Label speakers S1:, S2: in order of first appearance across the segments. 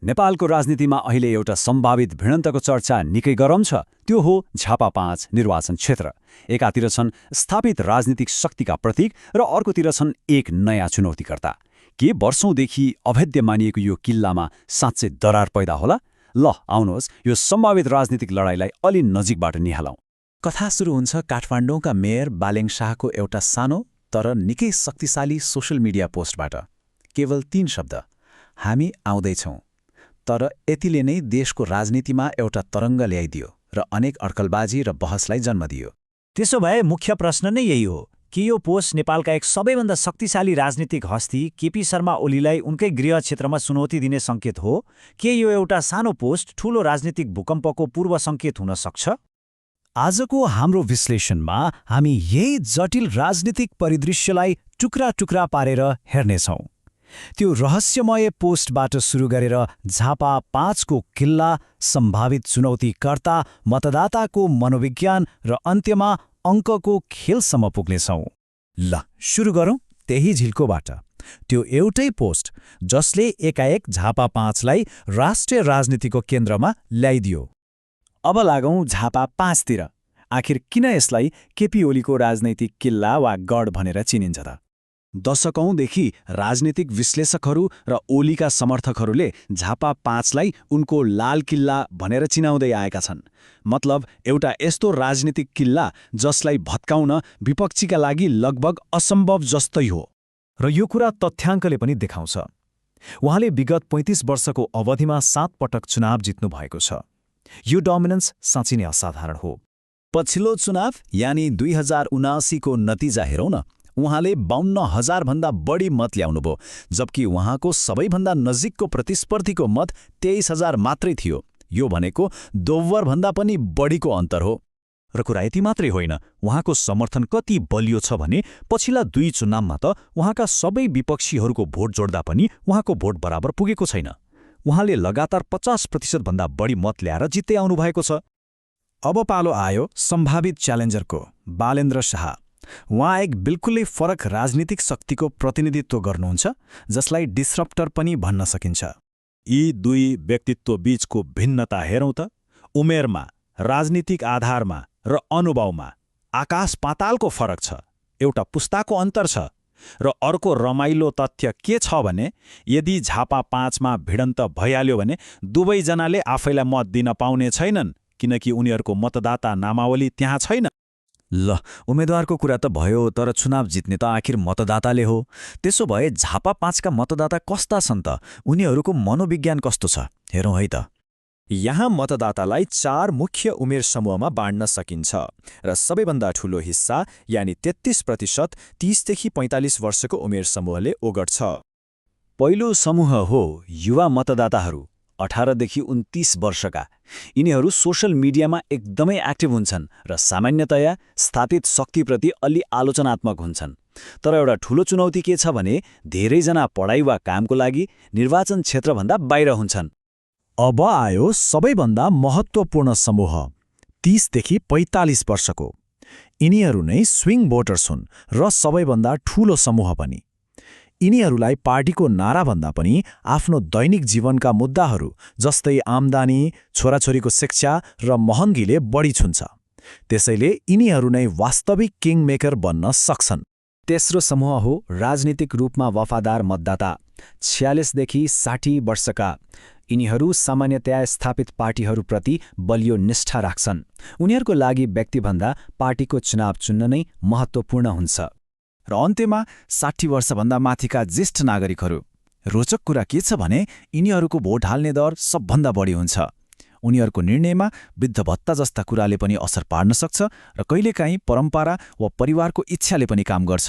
S1: नेपालको राजनीतिमा अहिले एउटा सम्भावित भिडन्तको चर्चा निकै गरम छ। त्यो हो झापा 5 निर्वाचन क्षेत्र। एकातिर छन् स्थापित राजनीतिक शक्तिका प्रतीक र अर्कोतिर छन् एक नयाँ चुनौतीकर्ता। के वर्षौंदेखि अभेद्य मानिएको यो किल्लामा साँच्चै दरार पैदा होला? ल आउनुहोस् यो सम्भावित राजनीतिक लडाईँलाई अलि नजिकबाट निहालौं।
S2: कथा सुरु हुन्छ काठमाडौँका मेयर बालेङ शाहको एउटा सानो तर निकै शक्तिशाली सोशल मिडिया पोस्टबाट। केवल 3 शब्द, हामी आउँदैछौँ। तर यतिले नै देशको राजनीतिमा एउटा तरङ्ग ल्याइदियो र अनेक अड्कलबाजी र बहसलाई जन्म दियो।
S3: त्यसो भए मुख्य प्रश्न नै यही हो कि यो पोस्ट नेपालका एक सबैभन्दा शक्तिशाली राजनीतिक हस्ती केपी शर्मा ओलीलाई उनकै गृह क्षेत्रमा चुनौती दिने सङ्केत हो? के यो एउटा सानो पोस्ट ठूलो राजनीतिक भूकम्पको पूर्व सङ्केत हुन सक्छ?
S4: आजको हाम्रो विश्लेषणमा हामी यही जटिल राजनीतिक परिदृश्यलाई टुक्रा टुक्रा पारेर हेर्नेछौँ। त्यो रहस्यमय पोस्टबाट सुरु गरेर झापा 5 को किल्ला, सम्भावित चुनौतीकर्ता, मतदाताको मनोविज्ञान र अन्त्यमा अङ्कको खेलसम्म पुग्नेछौँ। ल सुरु गरौँ त्यही झिल्कोबाट। त्यो एउटै पोस्ट जसले एकाएक झापा 5 लाई राष्ट्रिय राजनीतिको केन्द्रमा ल्याइदियो।
S2: अब लागौँ झापा 5 तिर। आखिर किन यसलाई केपी ओलीको राजनैतिक किल्ला वा गढ भनेर चिनिन्छ त? दशकौंदेखि राजनीतिक विश्लेषकहरू र ओलीका समर्थकहरूले झापा 5 लाई उनको लाल किल्ला भनेर चिनाउँदै आएका छन्। मतलब एउटा यस्तो राजनीतिक किल्ला जसलाई भत्काउन विपक्षीका लागि लगभग असम्भव जस्तै हो।
S4: र यो कुरा तथ्याङ्कले पनि देखाउँछ। उहाँले विगत 35 वर्षको अवधिमा 7 पटक चुनाव जित्नु भएको छ। यो डोमिनेन्स साँच्चै नै असाधारण हो।
S2: पछिल्लो चुनाव यानि 2079 को नतिजा हेरौँ न। उहाँले 52,000 भन्दा बढी मत ल्याउनुभयो, जबकि उहाँको सबैभन्दा नजिकको प्रतिस्पर्धीको मत 23,000 मात्रै थियो। यो भनेको दोब्बरभन्दा पनि बढीको अन्तर हो।
S4: र कुरा यति मात्रै होइन, उहाँको समर्थन कति बलियो छ भने पछिल्ला 2 चुनावमा त उहाँका सबै विपक्षीहरूको भोट जोड्दा पनि उहाँको भोट बराबर पुगेको छैन। उहाँले लगातार 50% भन्दा बढी मत ल्याएर जित्दै आउनुभएको छ। अब पालो आयो सम्भावित च्यालेन्जरको, बालेन्द्र शाह। उहाँ एक बिल्कुलै फरक राजनीतिक शक्तिको प्रतिनिधित्व गर्नुहुन्छ, जसलाई डिस्रप्टर पनि भन्न सकिन्छ।
S5: यी दुई व्यक्तित्व बीचको भिन्नता हेरौँ त। उमेरमा, राजनीतिक आधारमा र अनुभवमा आकाश पातालको फरक छ। एउटा पुस्ताको अन्तर छ। र अर्को रमाइलो तथ्य के छ भने यदि झापा 5 मा भिडन्त भइहाल्यो भने दुवैजनाले आफैलाई मत दिन पाउने छैनन्, किनकि उनीहरूको मतदाता नामावली त्यहाँ छैन।
S4: ल उम्मेदवारको कुरा त भयो, तर चुनाव जित्ने त आखिर मतदाताले हो। त्यसो भए झापा 5 का मतदाता कस्ता छन् त? उनीहरूको मनोविज्ञान कस्तो छ? हेरौँ है त।
S6: यहाँ मतदातालाई 4 मुख्य उमेर समूहमा बाँड्न सकिन्छ र सबैभन्दा ठूलो हिस्सा यानि 33% 30 देखि 45 वर्षको उमेर समूहले ओगट्छ।
S1: पहिलो समूह हो युवा मतदाताहरू, 18 देखि 29 वर्षका। यिनीहरू सोशल मिडियामा एकदमै एक्टिभ हुन्छन् र सामान्यतया स्थापित शक्तिप्रति अलि आलोचनात्मक हुन्छन्। तर एउटा ठूलो चुनौती के छ भने धेरैजना पढाइ वा कामको लागि निर्वाचन क्षेत्रभन्दा बाहिर हुन्छन्।
S4: अब आयो सबैभन्दा महत्त्वपूर्ण समूह, 30 देखि 45 वर्षको। यिनीहरू नै स्विङ भोटर्स हुन् र सबैभन्दा ठूलो समूह पनि। यिनीहरूलाई पार्टीको नाराभन्दा पनि आफ्नो दैनिक जीवनका मुद्दाहरू जस्तै आम्दानी, छोराछोरीको शिक्षा र महँगीले बढी छुन्छ। त्यसैले यिनीहरू नै वास्तविक किङमेकर बन्न सक्छन्।
S2: तेस्रो समूह हो राजनीतिक रूपमा वफादार मतदाता, 46 देखि 60 वर्षका। यिनीहरू सामान्यतया स्थापित पार्टीहरूप्रति बलियो निष्ठा राख्छन्। उनीहरूको लागि व्यक्तिभन्दा पार्टीको चुनाव चुन्न नै महत्त्वपूर्ण हुन्छ।
S4: र अन्त्यमा 60 वर्षभन्दा माथिका ज्येष्ठ नागरिकहरू। रोचक कुरा के छ भने यिनीहरूको भोट हाल्ने दर सबभन्दा बढी हुन्छ। उनीहरूको निर्णयमा वृद्ध भत्ता जस्ता कुराले पनि असर पार्न सक्छ र कहिलेकाहीँ परम्परा वा परिवारको इच्छाले पनि काम गर्छ।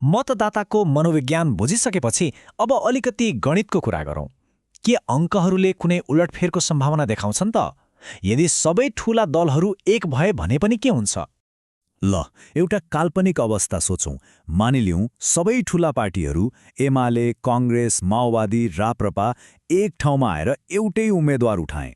S3: मतदाताको मनोविज्ञान बुझिसकेपछि अब अलिकति गणितको कुरा गरौँ। के अङ्कहरूले कुनै उलटफेरको सम्भावना देखाउँछन् त? यदि सबै ठूला दलहरू एक भए भने पनि के हुन्छ?
S4: ल एउटा काल्पनिक अवस्था सोचौँ। मानिलिउँ सबै ठूला पार्टीहरू एमाले, कांग्रेस, माओवादी, राप्रपा एक ठाउँमा आएर एउटै उम्मेदवार उठाए।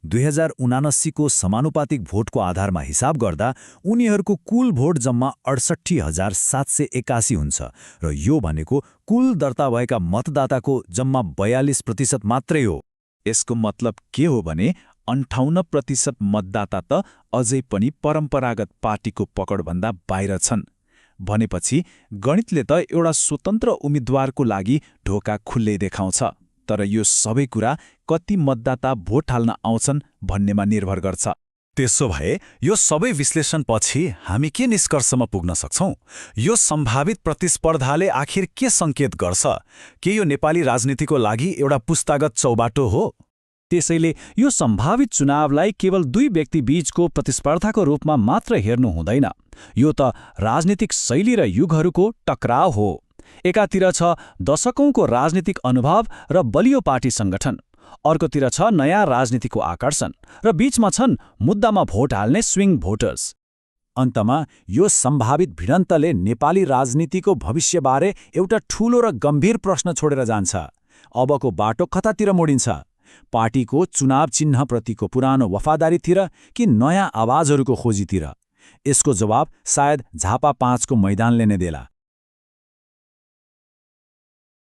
S4: 2079 को समानुपातिक भोटको आधारमा हिसाब गर्दा उनीहरूको कुल भोट जम्मा 68,781 हुन्छ र यो भनेको कुल दर्ता भएका मतदाताको जम्मा 42% मात्रै हो।
S2: यसको मतलब के हो भने 58% मतदाता त अझै पनि परम्परागत पार्टीको पकडभन्दा बाहिर छन्। भनेपछि गणितले त एउटा स्वतन्त्र उम्मेद्वारको लागि ढोका खुल्लै देखाउँछ। तर यो सबै कुरा कति मतदाता भोट हाल्न आउँछन् भन्नेमा निर्भर गर्छ।
S5: त्यसो भए यो सबै विश्लेषणपछि हामी के निष्कर्षमा पुग्न सक्छौं? यो सम्भावित प्रतिस्पर्धाले आखिर के सङ्केत गर्छ? के यो नेपाली राजनीतिको लागि एउटा पुस्तागत चौबाटो हो?
S1: त्यसैले यो सम्भावित चुनावलाई केवल दुई व्यक्ति बीचको प्रतिस्पर्धाको रूपमा मात्र हेर्नु हुँदैन। यो त राजनीतिक शैली र युगहरूको टकराव हो। एकातिर छ दशकौंको राजनीतिक अनुभव र बलियो पार्टी सङ्गठन, अर्कोतिर छ नयाँ राजनीतिको आकर्षण, र बीचमा छन् मुद्दामा भोट हाल्ने स्विङ भोटर्स।
S2: अन्तमा यो सम्भावित भिडन्तले नेपाली राजनीतिको भविष्यबारे एउटा ठूलो र गम्भीर प्रश्न छोडेर जान्छ। अबको बाटो कतातिर मोडिन्छ? पार्टीको चुनाव चिन्हप्रतिको पुरानो वफादारीतिर कि नयाँ आवाजहरूको खोजीतिर? यसको जवाब सायद झापा 5 को मैदानले नै देला।